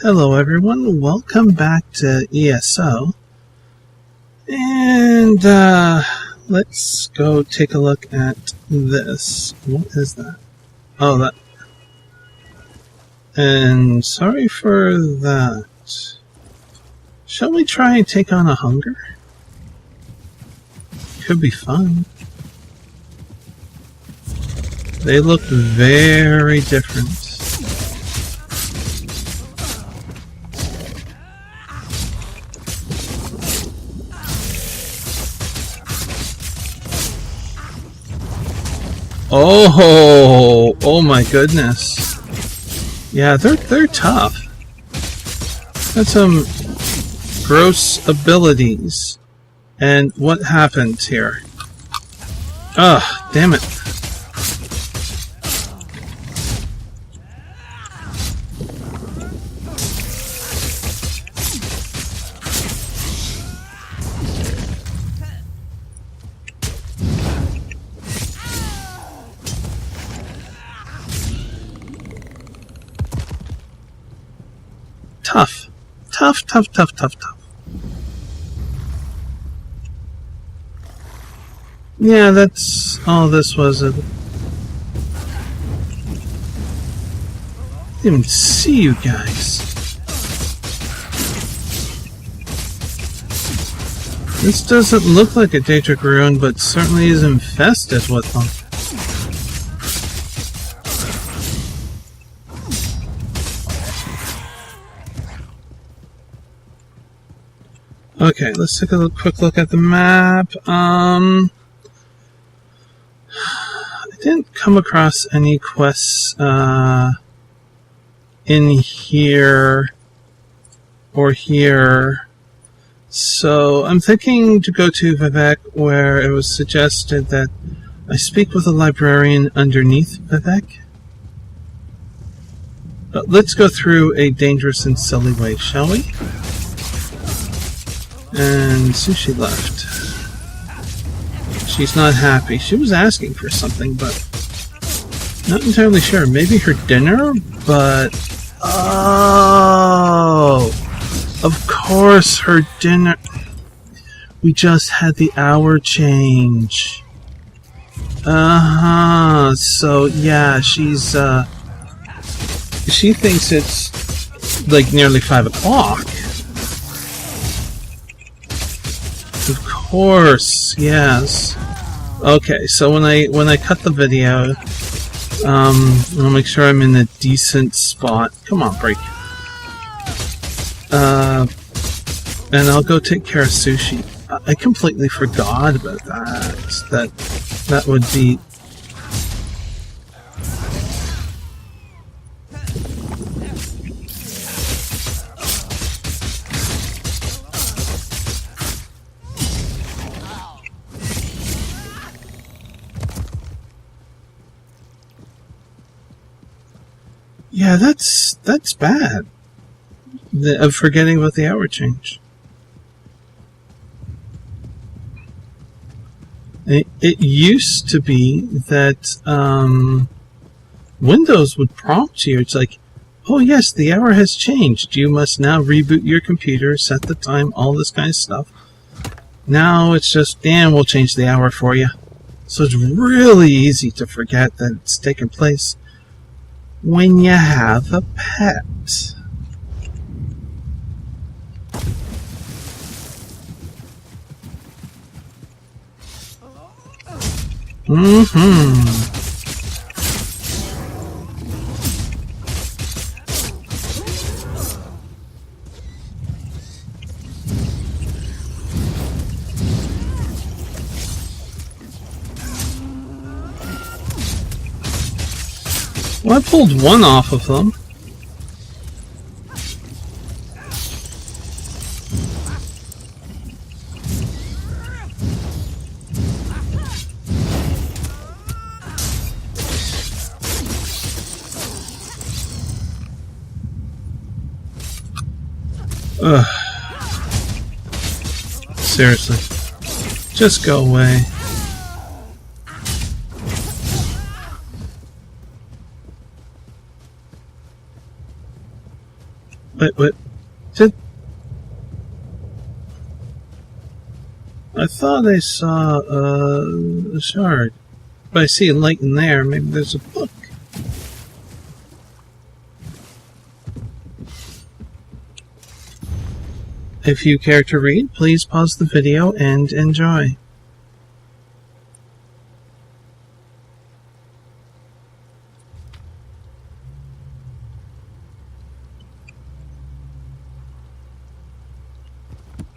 Hello everyone, welcome back to ESO. And let's go take a look at this. What is that? Oh, that. And sorry for that. Shall we try and take on a hunger? Could be fun. They look very different. Oh my goodness. Yeah, they're tough. Got some gross abilities. And what happened here? Ugh, damn it. Tough. Yeah, that's all this was. I didn't even see you guys. This doesn't look like a Daedric ruin, but certainly is infested with them. Okay, let's take a quick look at the map. I didn't come across any quests in here or here. So I'm thinking to go to Vivek, where it was suggested that I speak with a librarian underneath Vivek. But let's go through a dangerous and silly way, shall we? And Sushi left. She's not happy. She was asking for something, but not entirely sure. Maybe her dinner, but... Oh! Of course, her dinner... We just had the hour change. So, yeah, she's, she thinks it's, like, nearly 5 o'clock. Of course, yes. Okay, so when I cut the video, I'll make sure I'm in a decent spot. Come on, break. And I'll go take care of Sushi. I completely forgot about that. That would be... Yeah, that's bad. Of forgetting about the hour change. It used to be that Windows would prompt you. It's like, oh yes, the hour has changed. You must now reboot your computer, set the time, all this kind of stuff. Now it's just, damn, we'll change the hour for you. So it's really easy to forget that it's taken place when you have a pet. Well, I pulled one off of them. Ugh. Seriously. Just go away. Wait. Did... I thought I saw a shard. But I see a light in there. Maybe there's a book. If you care to read, please pause the video and enjoy.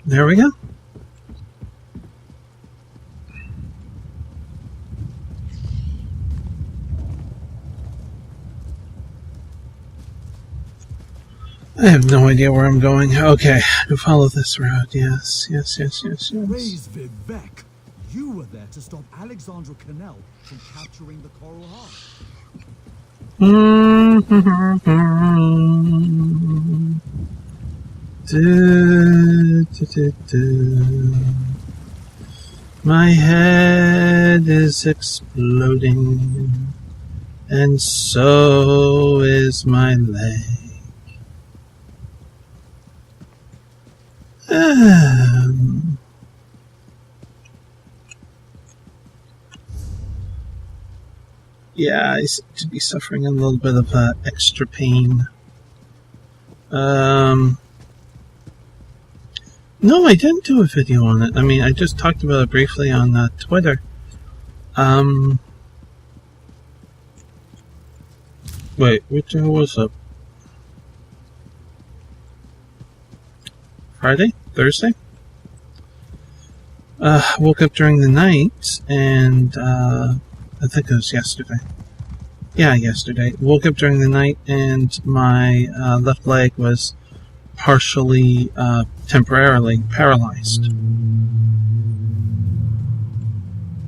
There we go. I have no idea where I'm going. Okay, to follow this road. Yes. Praise Vivek. You were there to stop Alexandra Cannell from capturing the Coral Heart. My head is exploding, and so is my leg. Yeah, I seem to be suffering a little bit of extra pain. No, I didn't do a video on it. I mean, I just talked about it briefly on Twitter. Wait, which was up? Friday? Thursday? Woke up during the night, and I think it was yesterday. Yeah, yesterday. Woke up during the night, and my left leg was partially, temporarily paralyzed.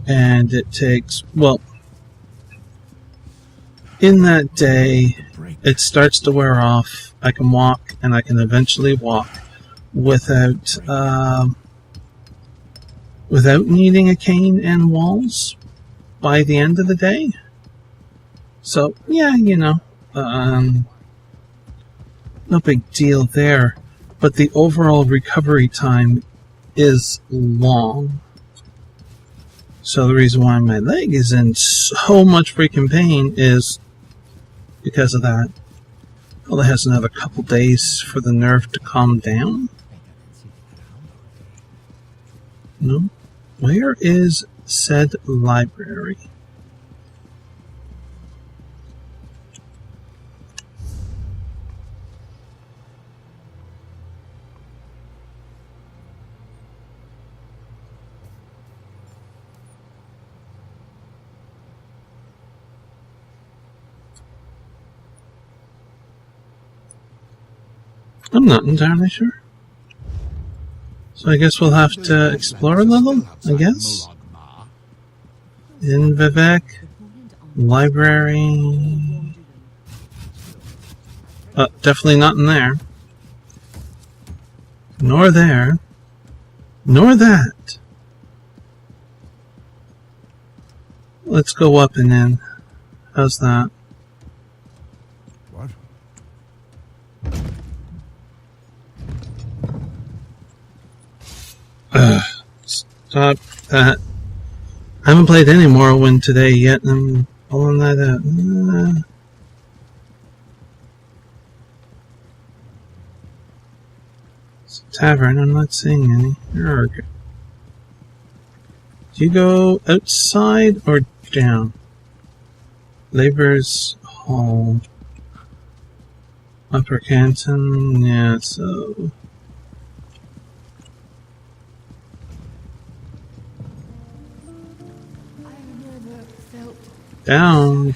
And it takes, well, in that day, it starts to wear off. I can walk, and I can eventually walk without needing a cane and walls by the end of the day. So yeah, no big deal there, but the overall recovery time is long. So the reason why my leg is in so much freaking pain is because of that. Well, it has another couple days for the nerve to calm down. No? Where is said library? I'm not entirely sure. So I guess we'll have to explore a little, I guess. In Vivek, library. Definitely not in there. Nor there. Nor that. Let's go up and in. How's that? Stop that. I haven't played any Morrowind today yet, and I'm pulling that out. It's a tavern, I'm not seeing any. Arrgh. Do you go outside or down? Labor's Hall. Upper Canton, yeah, so... Down.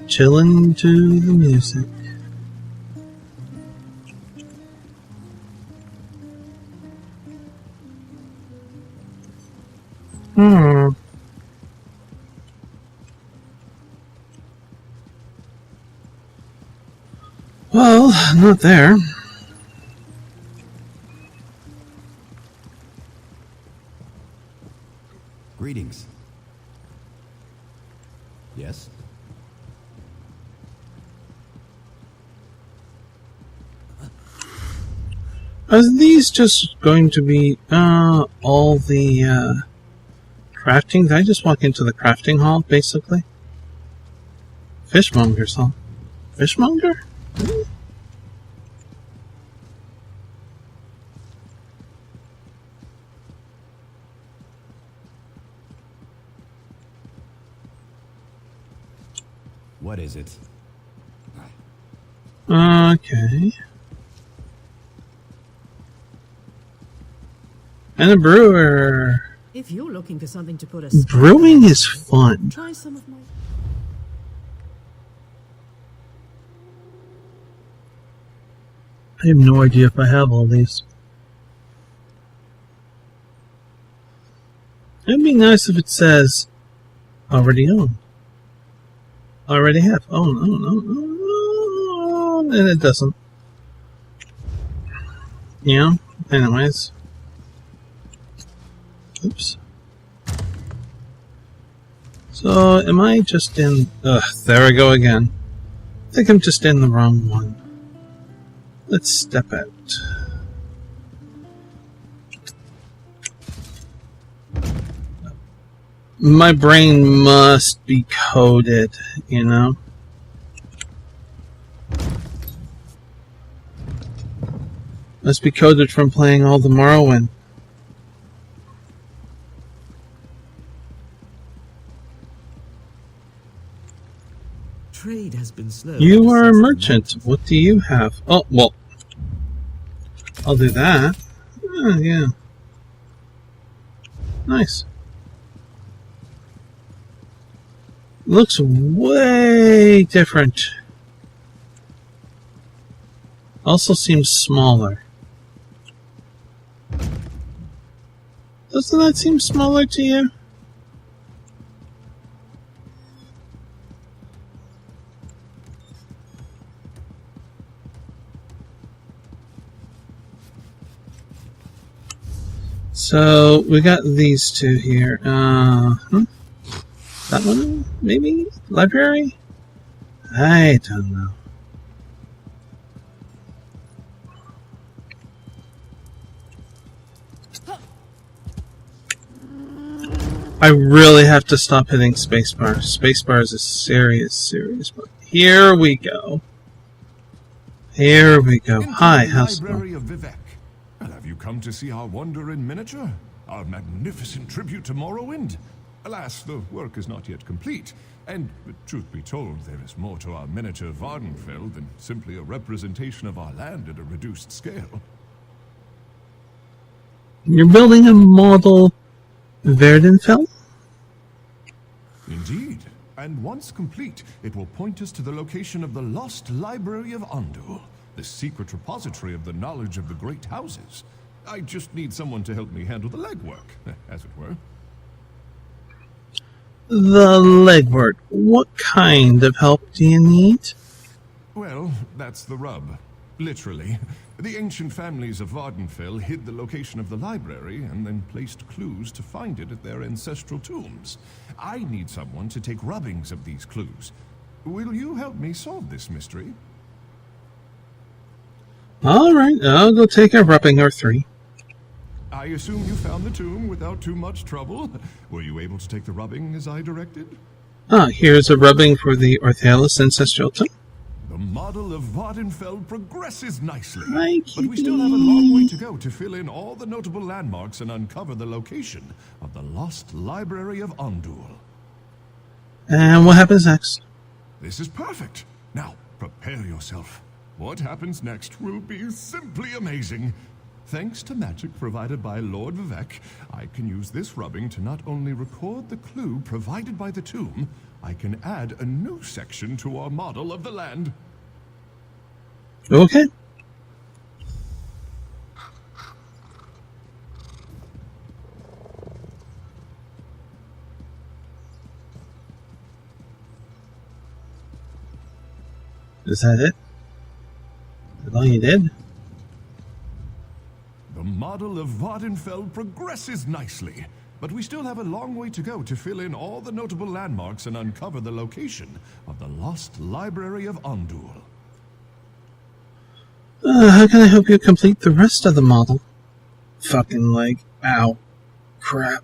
Chillin' to the music. Well, not there. Greetings. Yes? Are these just going to be all the crafting? Did I just walk into the crafting hall, basically? Fishmonger's hall. Fishmonger? What is it? Okay. And a brewer. If you're looking for something to put a Brewing is fun. try some of my. I have no idea if I have all these. It'd be nice if it says already own. Already have. Oh, no. And it doesn't. Yeah. Anyways. Oops. So, am I just in... Ugh, there I go again. I think I'm just in the wrong one. Let's step out. My brain must be coded, you know? Must be coded from playing all the Morrowind. Trade has been slow. You are a merchant. What do you have? Oh, well. I'll do that. Oh, yeah. Nice. Looks way different. Also seems smaller. Doesn't that seem smaller to you? So we got these two here. That one, maybe? Library? I don't know. I really have to stop hitting spacebar. Spacebar is a serious bug. Here we go. Here we go. Hi, how's it Library going? of Vivek. Well, have you come to see our wonder in miniature? Our magnificent tribute to Morrowind? Alas, the work is not yet complete, and, truth be told, there is more to our miniature Vardenfell than simply a representation of our land at a reduced scale. You're building a model Vardenfell? Indeed. And once complete, it will point us to the location of the lost Library of Andul, the secret repository of the knowledge of the great houses. I just need someone to help me handle the legwork, as it were. The legwork. What kind of help do you need? Well, that's the rub. Literally. The ancient families of Vardenfell hid the location of the library and then placed clues to find it at their ancestral tombs. I need someone to take rubbings of these clues. Will you help me solve this mystery? Alright, I'll go take a rubbing or three. I assume you found the tomb without too much trouble. Were you able to take the rubbing as I directed? Here's a rubbing for the Orthalis ancestral tomb. The model of Vardenfell progresses nicely. Hi, But we still have a long way to go to fill in all the notable landmarks and uncover the location of the lost Library of Andul. And what happens next? This is perfect. Now, prepare yourself. What happens next will be simply amazing. Thanks to magic provided by Lord Vivek, I can use this rubbing to not only record the clue provided by the tomb, I can add a new section to our model of the land. Okay. Is that it? Is that all you did? The model of Vardenfell progresses nicely. but we still have a long way to go to fill in all the notable landmarks and uncover the location of the lost library of Ondul. How can I help you complete the rest of the model? Fucking leg. Ow. Crap.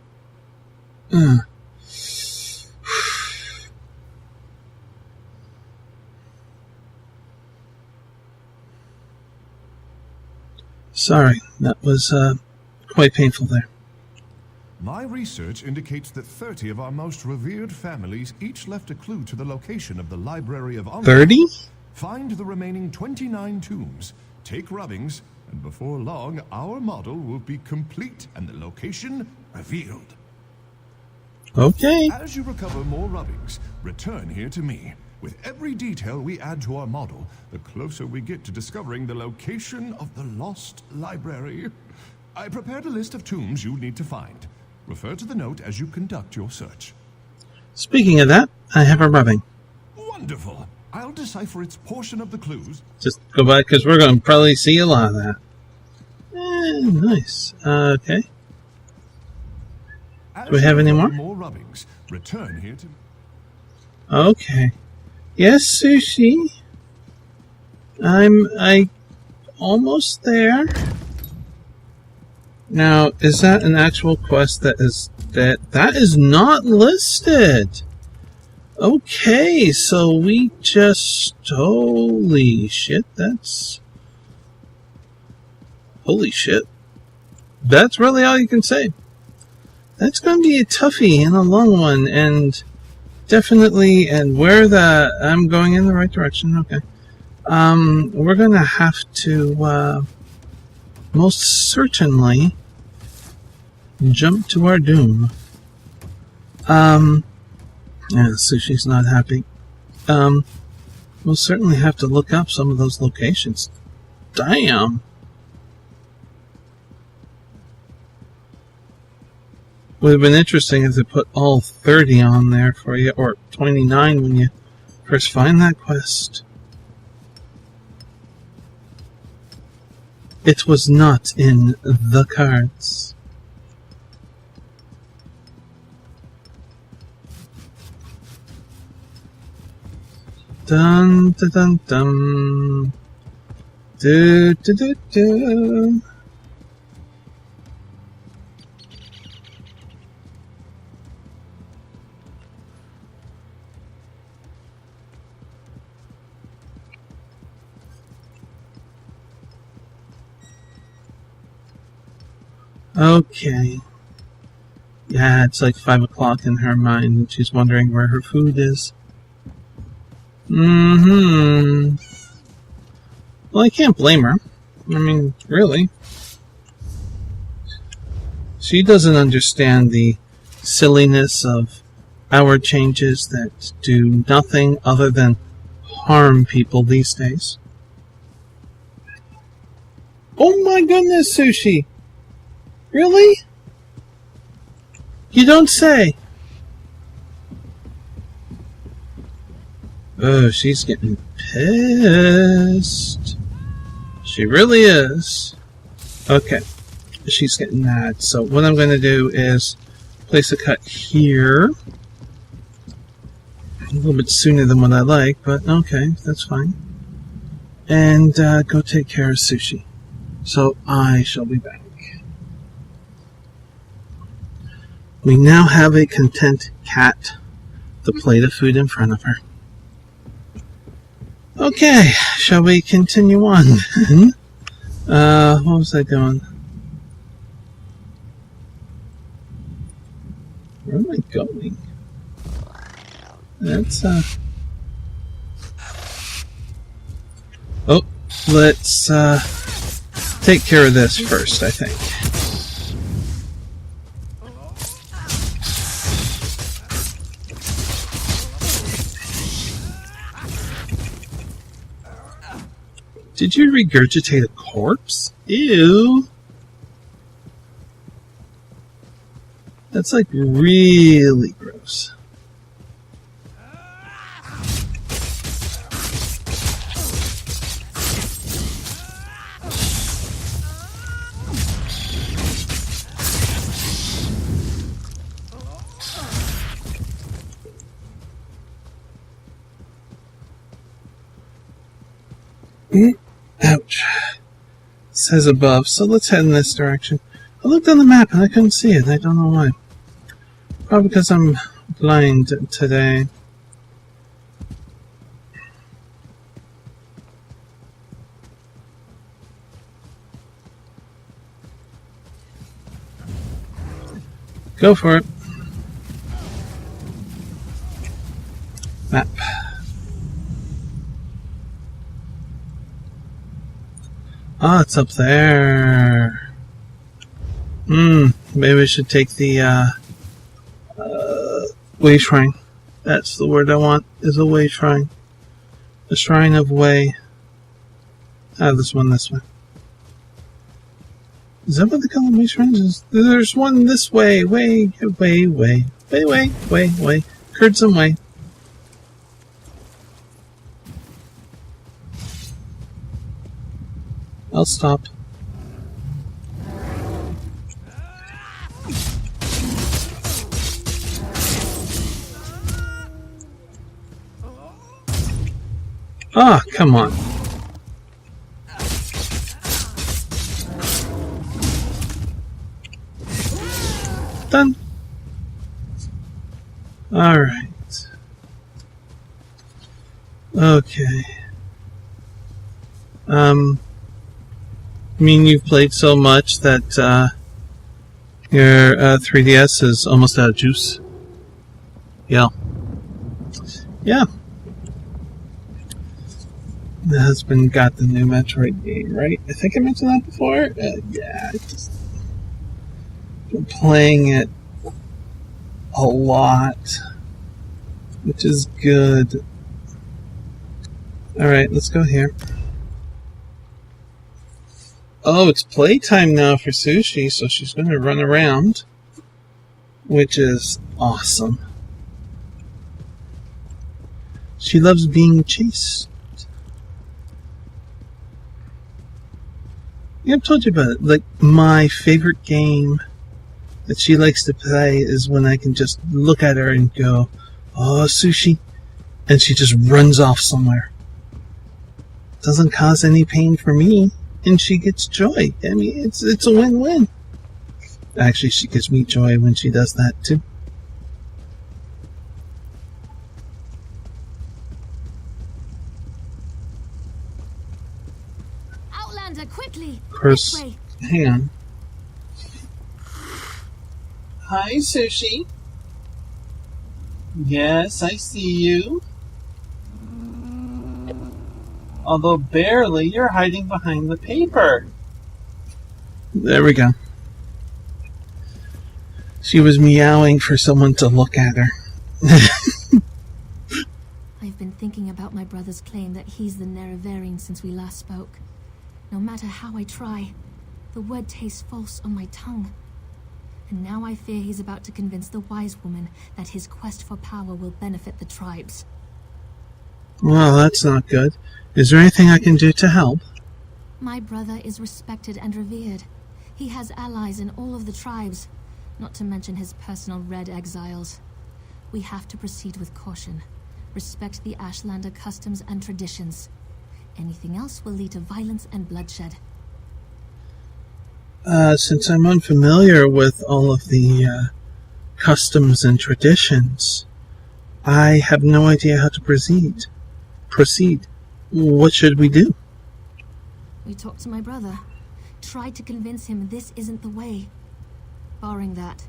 Sorry, that was quite painful there. My research indicates that 30 of our most revered families each left a clue to the location of the Library of Ondul. 30? Find the remaining 29 tombs, take rubbings, and before long, our model will be complete and the location revealed. Okay. As you recover more rubbings, return here to me. With every detail we add to our model, the closer we get to discovering the location of the lost library. I prepared a list of tombs you need to find. Refer to the note as you conduct your search. Speaking of that, I have a rubbing. Wonderful. I'll decipher its portion of the clues. Just go back, because we're going to probably see a lot of that. Nice. Okay. Do we have any more? More rubbings. Return here to... Okay. Yes, Sushi. I almost there. Now, is that an actual quest that is not listed? Okay, so we just... Holy shit, that's... Holy shit. That's really all you can say. That's going to be a toughie and a long one, and definitely, and where the... I'm going in the right direction, okay. We're going to have to, most certainly jump to our doom. Yeah, Sushi's not happy. We'll certainly have to look up some of those locations. Damn! Would have been interesting if they put all 30 on there for you, or 29 when you first find that quest. It was not in the cards. Dun dun dun dun. Do do do do. Okay. Yeah, it's like 5 o'clock in her mind, and she's wondering where her food is. Well, I can't blame her. I mean, really. She doesn't understand the silliness of hour changes that do nothing other than harm people these days. Oh my goodness, Sushi! Really? You don't say. Oh, she's getting pissed. She really is. Okay. She's getting mad. So what I'm going to do is place a cut here. A little bit sooner than what I like, but okay, that's fine. And go take care of Sushi. So I shall be back. We now have a content cat, the plate of food in front of her. Okay, shall we continue on? What was I doing? Where am I going? That's, Oh, let's, take care of this first, I think. Did you regurgitate a corpse? Ew. That's like really gross. Ouch. It says above, so let's head in this direction. I looked on the map and I couldn't see it. I don't know why. Probably because I'm blind today. Go for it. Map. Ah, it's up there. Maybe I should take the way shrine. That's the word I want, is a way shrine. The shrine of way. This one this way. Is that what they call them, way shrines? There's one this way. Way. Heard some way. I'll stop. Ah, come on. Done. Alright. Okay. I mean, you've played so much that your 3DS is almost out of juice. Yeah. Yeah. The husband got the new Metroid game, right? I think I mentioned that before. Yeah, I just been playing it a lot, which is good. Alright, let's go here. Oh, it's playtime now for Sushi, so she's going to run around, which is awesome. She loves being chased. Yeah, I've told you about it. Like, my favorite game that she likes to play is when I can just look at her and go, "Oh, Sushi," and she just runs off somewhere. Doesn't cause any pain for me, and she gets joy. I mean, it's a win-win. Actually, she gives me joy when she does that too. Outlander, quickly! Of course, This way. hang on. Hi, Sushi. Yes, I see you. Although barely, you're hiding behind the paper. There we go. She was meowing for someone to look at her. I've been thinking about my brother's claim that he's the Nerevarine since we last spoke. No matter how I try, the word tastes false on my tongue. And now I fear he's about to convince the wise woman that his quest for power will benefit the tribes. Well, that's not good. Is there anything I can do to help? My brother is respected and revered. He has allies in all of the tribes, not to mention his personal red exiles. We have to proceed with caution. Respect the Ashlander customs and traditions. Anything else will lead to violence and bloodshed. Since I'm unfamiliar with all of the customs and traditions, I have no idea how to proceed. What should we do? We talked to my brother. Tried to convince him this isn't the way. Barring that,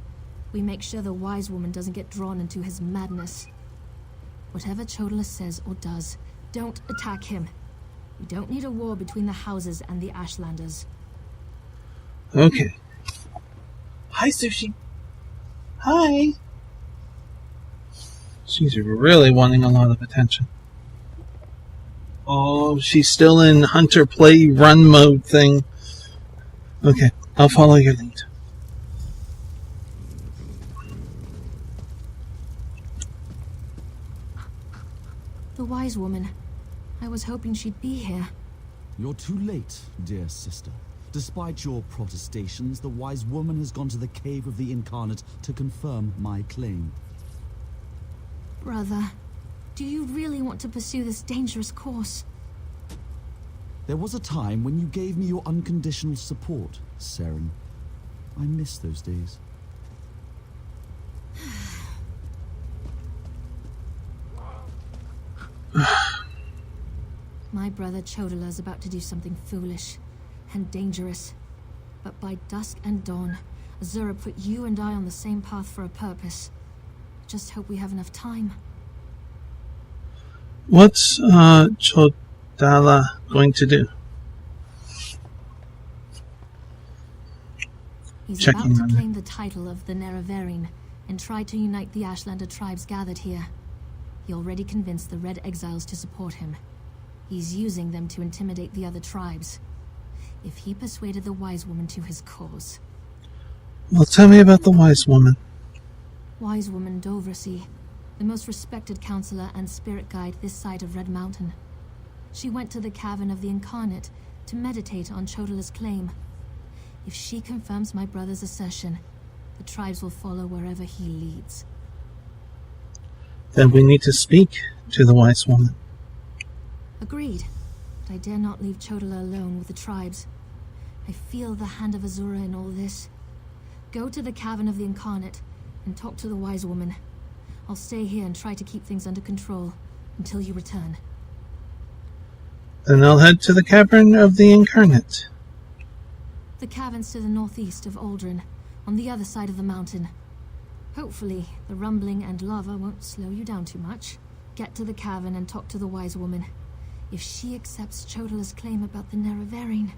we make sure the wise woman doesn't get drawn into his madness. Whatever Chodala says or does, don't attack him. We don't need a war between the houses and the Ashlanders. Okay. Hi, Sushi. Hi. She's really wanting a lot of attention. Oh, she's still in hunter play run mode thing. Okay, I'll follow your lead. The wise woman. I was hoping she'd be here. You're too late, dear sister. Despite your protestations, the wise woman has gone to the cave of the incarnate to confirm my claim. Brother, do you really want to pursue this dangerous course? There was a time when you gave me your unconditional support, Seren. I miss those days. My brother Chodala is about to do something foolish and dangerous. But by dusk and dawn, Azura put you and I on the same path for a purpose. Just hope we have enough time. What's Chodala going to do? He's Checking about on to it. claim the title of the Nerevarine and try to unite the Ashlander tribes gathered here. He already convinced the Red Exiles to support him. He's using them to intimidate the other tribes. If he persuaded the Wise Woman to his cause. Well, tell me about the Wise Woman. Wise Woman Dovrasi, the most respected counselor and spirit guide this side of Red Mountain. She went to the Cavern of the Incarnate to meditate on Chodala's claim. If she confirms my brother's assertion, the tribes will follow wherever he leads. Then we need to speak to the Wise Woman. Agreed, but I dare not leave Chodala alone with the tribes. I feel the hand of Azura in all this. Go to the Cavern of the Incarnate and talk to the Wise Woman. I'll stay here and try to keep things under control until you return. Then I'll head to the Cavern of the Incarnate. The cavern's to the northeast of Aldrin, on the other side of the mountain. Hopefully, the rumbling and lava won't slow you down too much. Get to the cavern and talk to the Wise Woman. If she accepts Chodala's claim about the Nerevarine.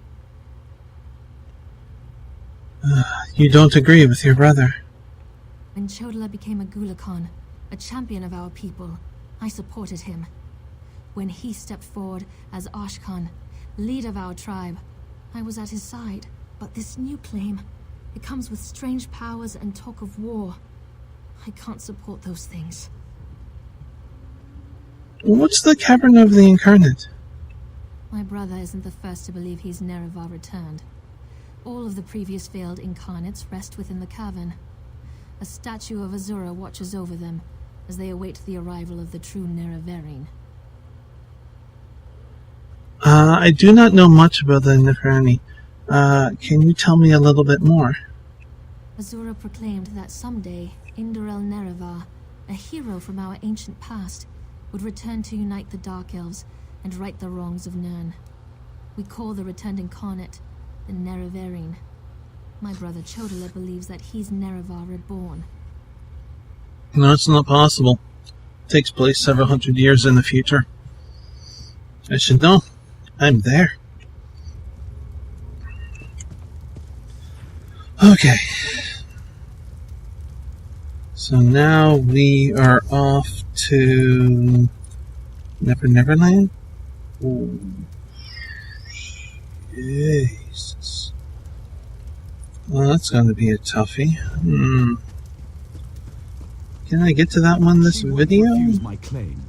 You don't agree with your brother. When Chodala became a Gulakan, a champion of our people, I supported him. When he stepped forward as Ashkan, leader of our tribe, I was at his side. But this new claim, it comes with strange powers and talk of war. I can't support those things. What's the Cavern of the Incarnate? My brother isn't the first to believe he's Nerevar returned. All of the previous failed incarnates rest within the cavern. A statue of Azura watches over them as they await the arrival of the true Nerevarine. I do not know much about the Neferani. Can you tell me a little bit more? Azura proclaimed that someday, Indorel Nerevar, a hero from our ancient past, would return to unite the Dark Elves and right the wrongs of Nirn. We call the returned incarnate the Nerevarine. My brother Chodala believes that he's Nerevar reborn. No, it's not possible. It takes place several hundred years in the future. I should know. I'm there. Okay. So now we are off to Neverland? Oh, Jesus. Well, that's going to be a toughie. Can I get to that one this She won't video? refuse my claim.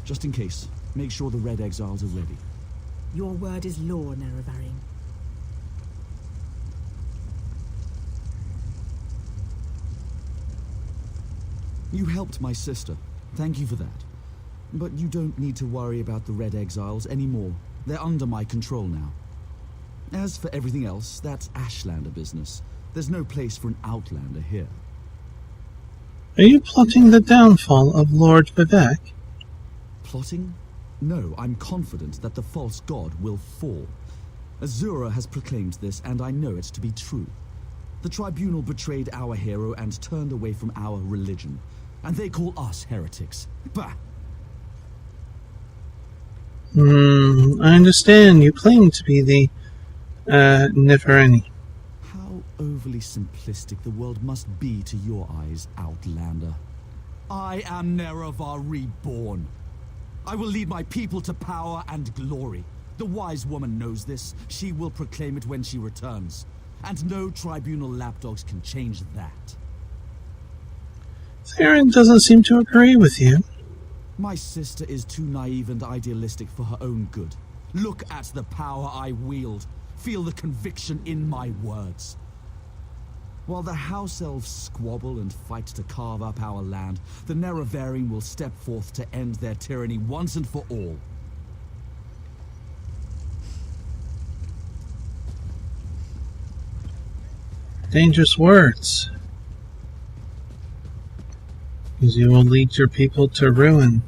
Just in case, make sure the Red Exiles are ready. Your word is law, Nerevarine. You helped my sister. Thank you for that. But you don't need to worry about the Red Exiles anymore. They're under my control now. As for everything else, that's Ashlander business. There's no place for an Outlander here. Are you plotting the downfall of Lord Vivek? Plotting? No, I'm confident that the false god will fall. Azura has proclaimed this, and I know it to be true. The Tribunal betrayed our hero and turned away from our religion. And they call us heretics. Bah! I understand. You claim to be the Neferani. How overly simplistic the world must be to your eyes, Outlander. I am Nerevar reborn. I will lead my people to power and glory. The wise woman knows this. She will proclaim it when she returns. And no tribunal lapdogs can change that. Theron doesn't seem to agree with you. My sister is too naive and idealistic for her own good. Look at the power I wield. Feel the conviction in my words. While the House Elves squabble and fight to carve up our land, the Nerevarine will step forth to end their tyranny once and for all. Dangerous words. Because you will lead your people to ruin.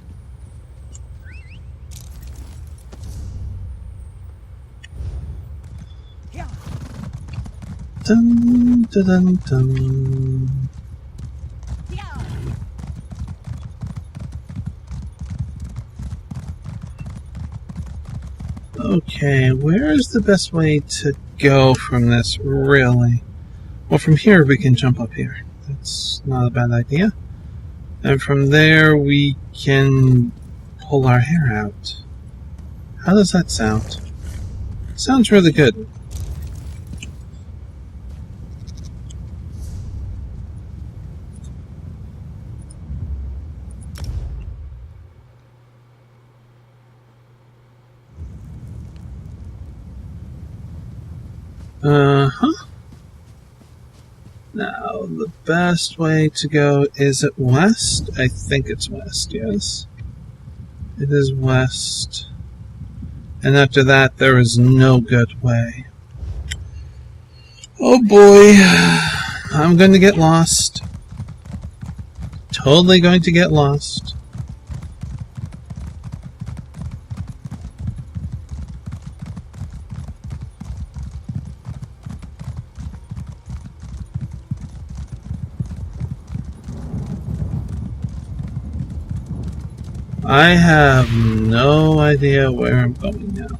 Dun, dun, dun, dun. Okay, where is the best way to go from this, really? Well, from here we can jump up here. That's not a bad idea. And from there we can pull our hair out. How does that sound? Sounds really good. Uh-huh. Now, the best way to go, is it west? I think it's west, yes. It is west. And after that, there is no good way. Oh boy. I'm going to get lost. Totally going to get lost. I have no idea where I'm going now.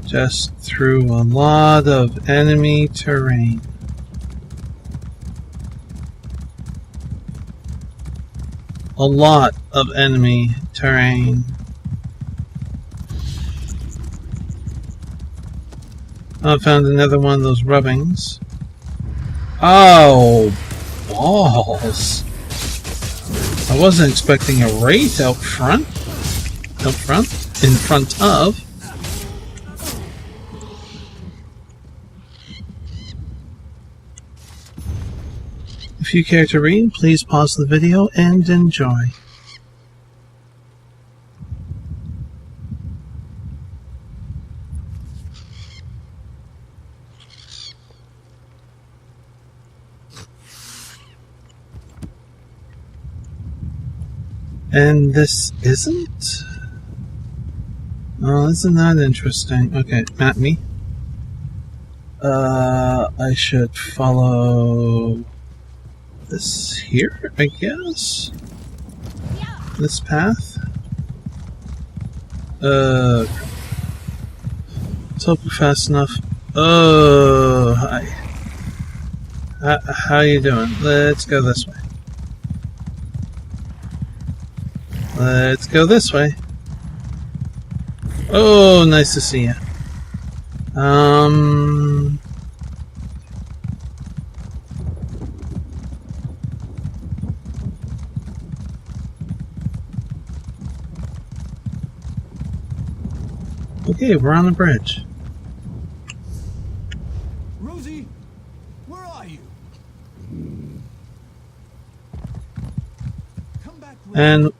Just through a lot of enemy terrain. A lot of enemy terrain. I found another one of those rubbings. Oh, balls. I wasn't expecting a wraith out front. In front of. If you care to read, please pause the video and enjoy. And this isn't? Oh, isn't that interesting? Okay, map me. I should follow this here, I guess? This path? Let's hope we're fast enough. Oh, hi. How you doing? Let's go this way. Let's go this way. Oh, nice to see you. Okay, we're on the bridge. Rosie, where are you? Come back, Rosie.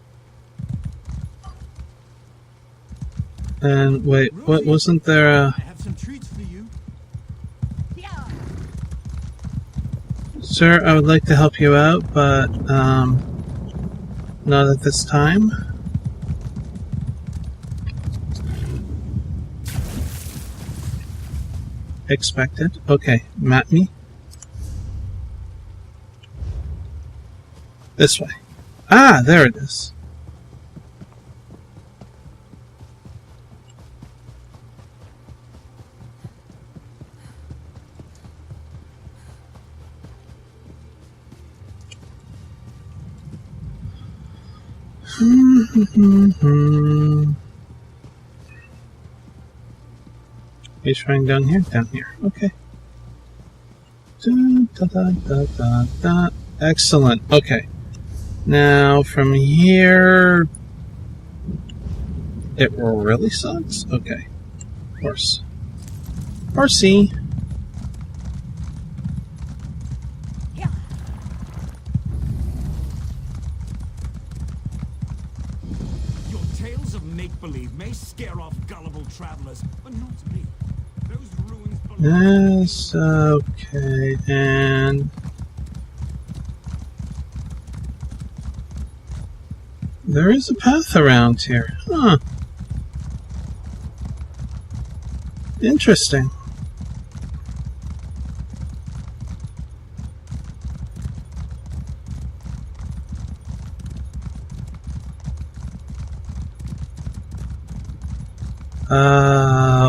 And wait, what wasn't there a... I have some treats for you. Sir, I would like to help you out, but not at this time. Expected. Okay, map me. This way. Ah, there it is. Are you trying down here? Down here. Okay. Da, da, da, da, da. Excellent. Okay. Now from here, it really sucks. Okay. Horse. Horsey. Your tales of make-believe may scare off gullible travelers, but not me. Yes, okay, and there is a path around here. Huh. Interesting.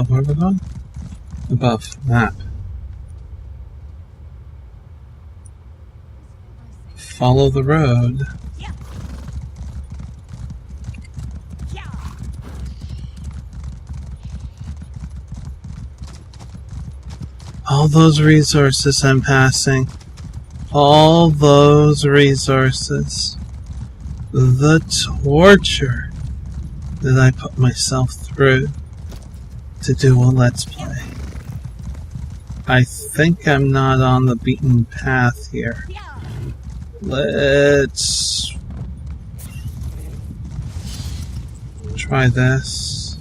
Where are we going? Above. Map. Follow the road. All those resources I'm passing. All those resources. The torture that I put myself through to do a Let's Play. I think I'm not on the beaten path here. Let's try this.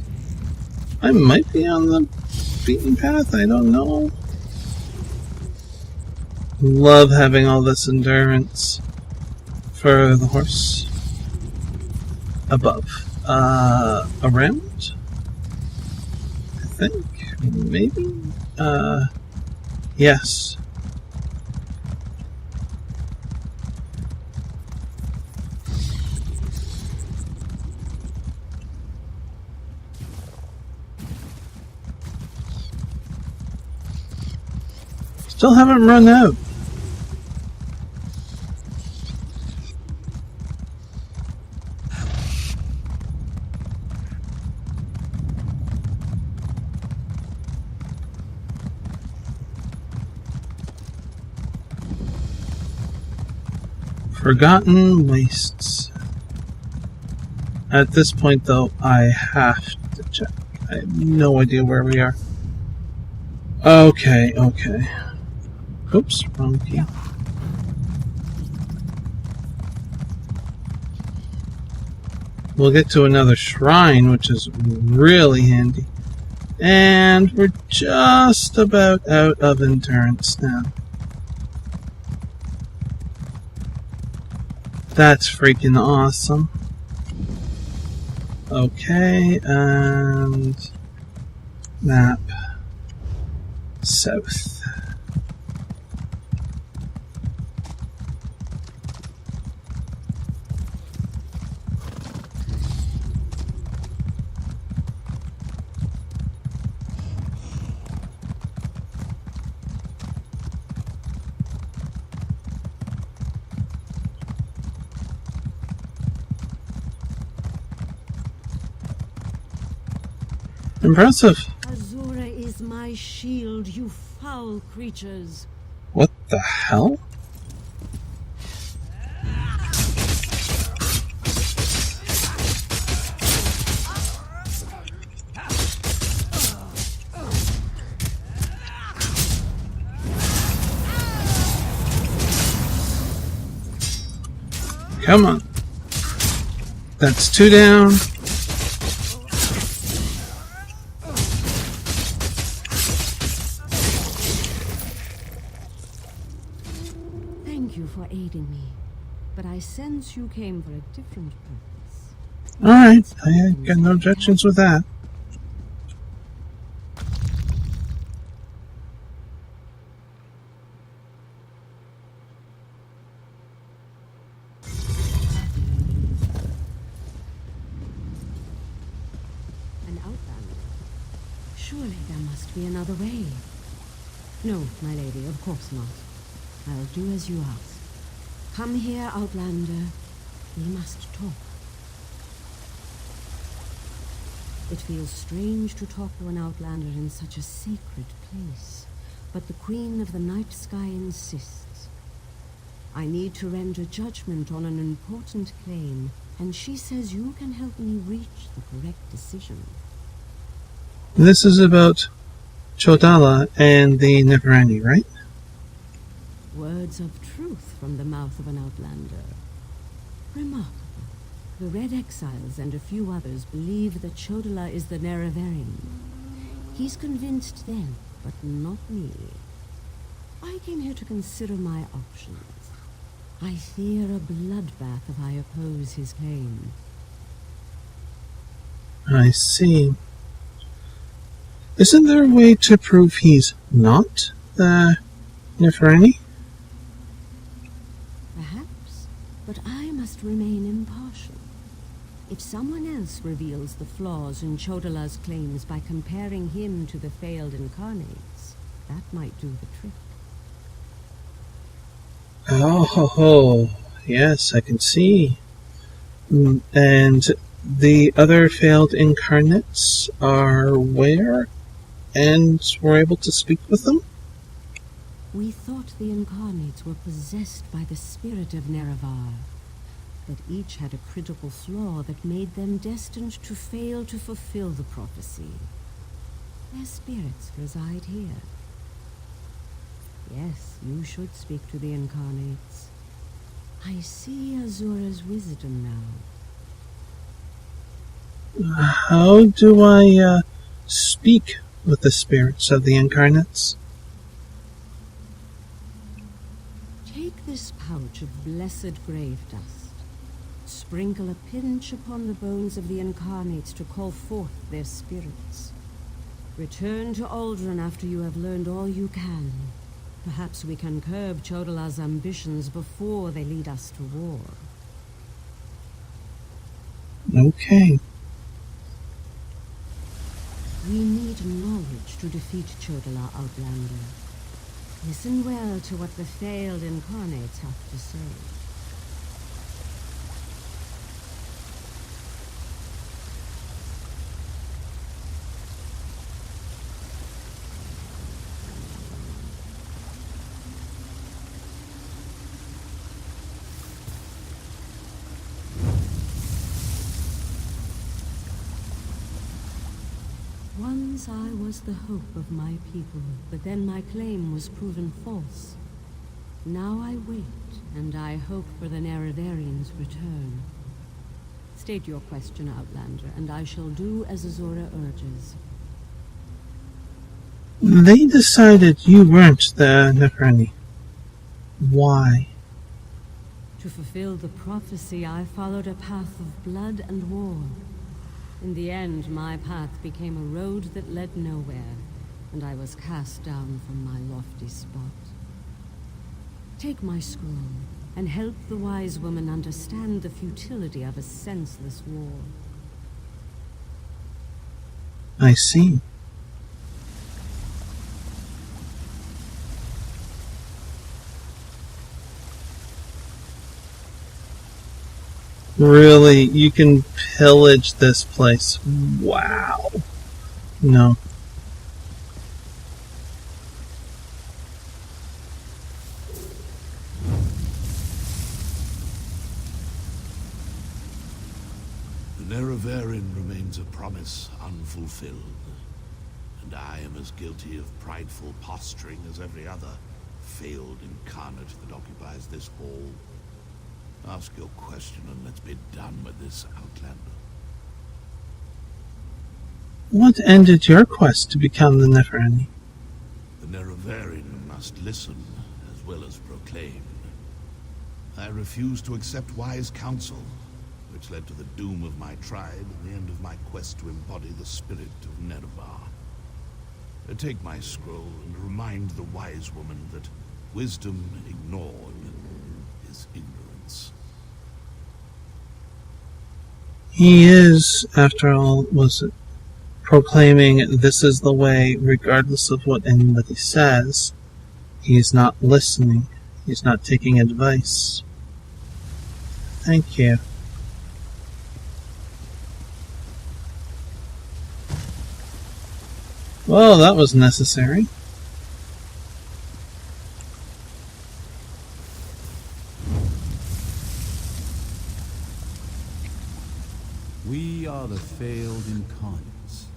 I might be on the beaten path, I don't know. Love having all this endurance for the horse. Above. Around? I think. Maybe? Yes. Still haven't run out. Forgotten Wastes. At this point, though, I have to check. I have no idea where we are. Okay. Oops, wrong key. We'll get to another shrine, which is really handy. And we're just about out of endurance now. That's freaking awesome. Okay, and map south. Impressive. Azura is my shield, you foul creatures. What the hell? Come on. That's 2 down. Thank you for aiding me, but I sense you came for a different purpose. Alright, I got no objections with that. An outlander? Surely there must be another way. No, my lady, of course not. I'll do as you ask. Come here, Outlander. We must talk. It feels strange to talk to an Outlander in such a sacred place, but the Queen of the Night Sky insists. I need to render judgment on an important claim, and she says you can help me reach the correct decision. This is about Chodala and the Neverani, right? Words of truth from the mouth of an Outlander. Remarkable. The Red Exiles and a few others believe that Chodala is the Nerevarine. He's convinced then, but not me. I came here to consider my options. I fear a bloodbath if I oppose his claim. I see. Isn't there a way to prove he's not the Neferani? Perhaps, but I must remain impartial. If someone else reveals the flaws in Chodala's claims by comparing him to the failed incarnates, that might do the trick. Oh, yes, I can see. And the other failed incarnates are where? And we're able to speak with them? We thought the incarnates were possessed by the spirit of Nerevar, but each had a critical flaw that made them destined to fail to fulfill the prophecy. Their spirits reside here. Yes, you should speak to the incarnates. I see Azura's wisdom now. How do I speak with the spirits of the incarnates? Take this pouch of blessed grave dust. Sprinkle a pinch upon the bones of the incarnates to call forth their spirits. Return to Aldrin after you have learned all you can. Perhaps we can curb Chodala's ambitions before they lead us to war. Okay. We need knowledge to defeat Chodala, Outlander. Listen well to what the failed incarnates have to say. Once I was the hope of my people, but then my claim was proven false. Now I wait, and I hope for the Nerevarion's return. State your question, Outlander, and I shall do as Azura urges. They decided you weren't the Neferani. Why? To fulfill the prophecy, I followed a path of blood and war. In the end, my path became a road that led nowhere, and I was cast down from my lofty spot. Take my scroll, and help the wise woman understand the futility of a senseless war. I see. Really, you can pillage this place. Wow. No. The Nerevaryon remains a promise unfulfilled, and I am as guilty of prideful posturing as every other failed incarnate that occupies this hall. Ask your question and let's be done with this, Outlander. What ended your quest to become the Neferani? The Nerevaryon must listen as well as proclaim. I refused to accept wise counsel, which led to the doom of my tribe and the end of my quest to embody the spirit of Nerevar. Take my scroll and remind the wise woman that wisdom ignored is ignorance. He is, after all, was it, proclaiming this is the way, regardless of what anybody says. He's not listening. He's not taking advice. Thank you. Well, that was necessary. We are the failed incarnates,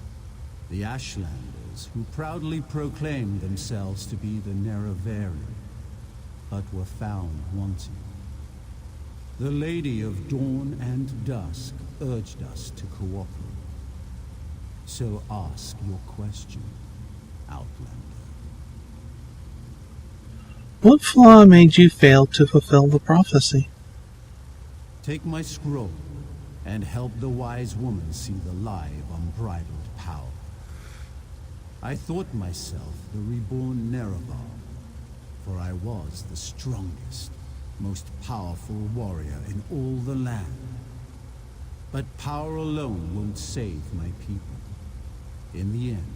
the Ashlanders who proudly proclaim themselves to be the Nerevaryon, but were found wanting. The Lady of Dawn and Dusk urged us to cooperate. So ask your question, Outlander. What flaw made you fail to fulfill the prophecy? Take my scroll and help the wise woman see the lie of unbridled power. I thought myself the reborn Nerevar, for I was the strongest, most powerful warrior in all the land. But power alone won't save my people. In the end,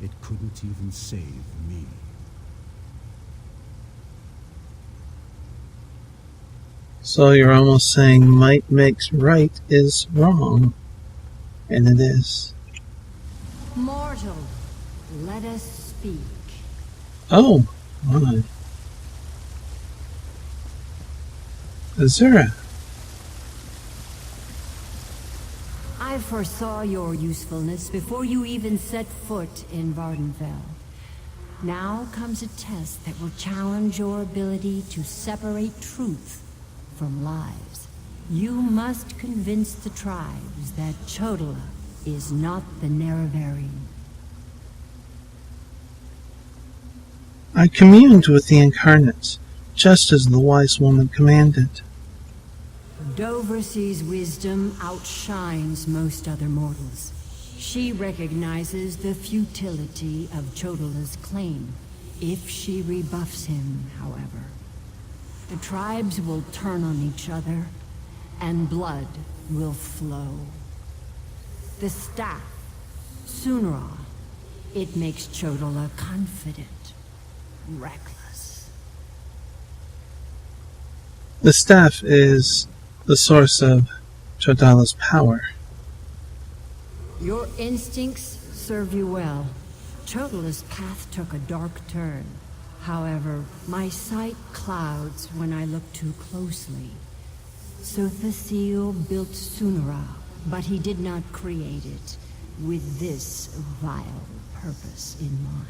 it couldn't even save me. So you're almost saying might makes right is wrong. And it is. Mortal, let us speak. Oh, my. Azura. I foresaw your usefulness before you even set foot in Vardenfell. Now comes a test that will challenge your ability to separate truth from lies. You must convince the tribes that Chodola is not the Nerevarine. I communed with the incarnates, just as the wise woman commanded. Doversee's wisdom outshines most other mortals. She recognizes the futility of Chodola's claim. If she rebuffs him, however, the tribes will turn on each other, and blood will flow. The staff, Sunra, it makes Chodola confident, reckless. The staff is the source of Chodala's power. Your instincts serve you well. Chodola's path took a dark turn. However, my sight clouds when I look too closely. Sothasil built Sunra, but he did not create it with this vile purpose in mind.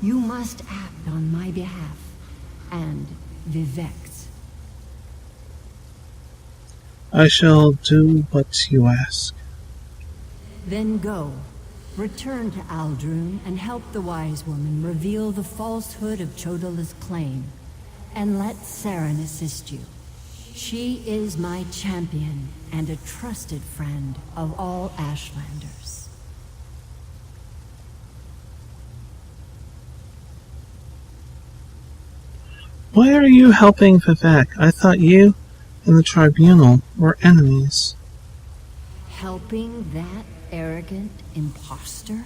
You must act on my behalf, and Vivek's. I shall do what you ask. Then go. Return to Aldrun and help the wise woman reveal the falsehood of Chodola's claim. And let Saren assist you. She is my champion and a trusted friend of all Ashlanders. Why are you helping Vivek? I thought you and the tribunal were enemies. Helping that arrogant imposter?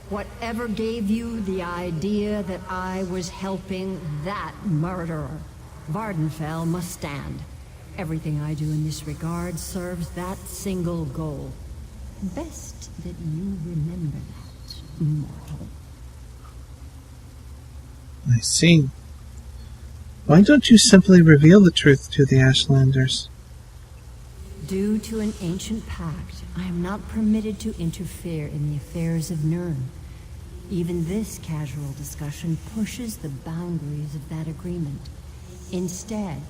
Whatever gave you the idea that I was helping that murderer? Vardenfell must stand. Everything I do in this regard serves that single goal. Best that you remember that, mortal. I see. Why don't you simply reveal the truth to the Ashlanders? Due to an ancient pact, I am not permitted to interfere in the affairs of Nirn. Even this casual discussion pushes the boundaries of that agreement. Instead,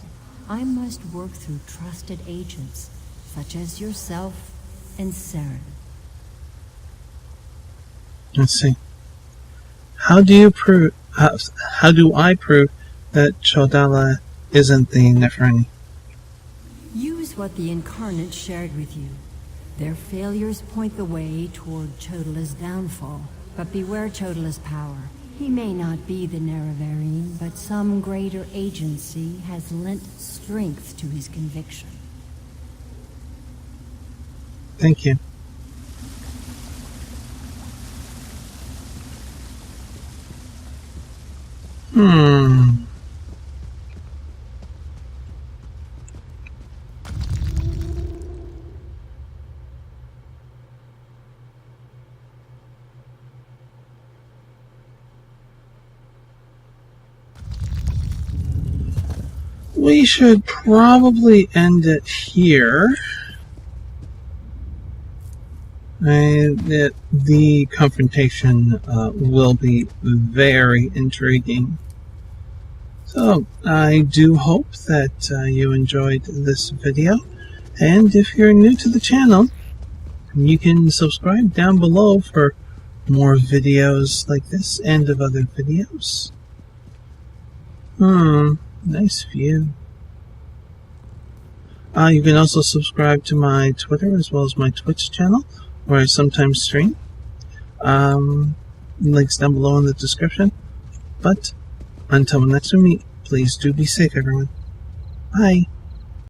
I must work through trusted agents, such as yourself and Saren. Let's see. How do I prove that Chodola isn't the Neferani? Use what the Incarnate shared with you. Their failures point the way toward Chodola's downfall. But beware Chodola's power. He may not be the Nerevarine, but some greater agency has lent strength to his conviction. Thank you. We should probably end it here. The confrontation will be very intriguing. So, I do hope that you enjoyed this video. And if you're new to the channel, You can subscribe down below for more videos like this and of other videos. Nice view. You can also subscribe to my Twitter as well as my Twitch channel, where I sometimes stream. Links down below in the description. But until next we meet, please do be safe, everyone. Bye.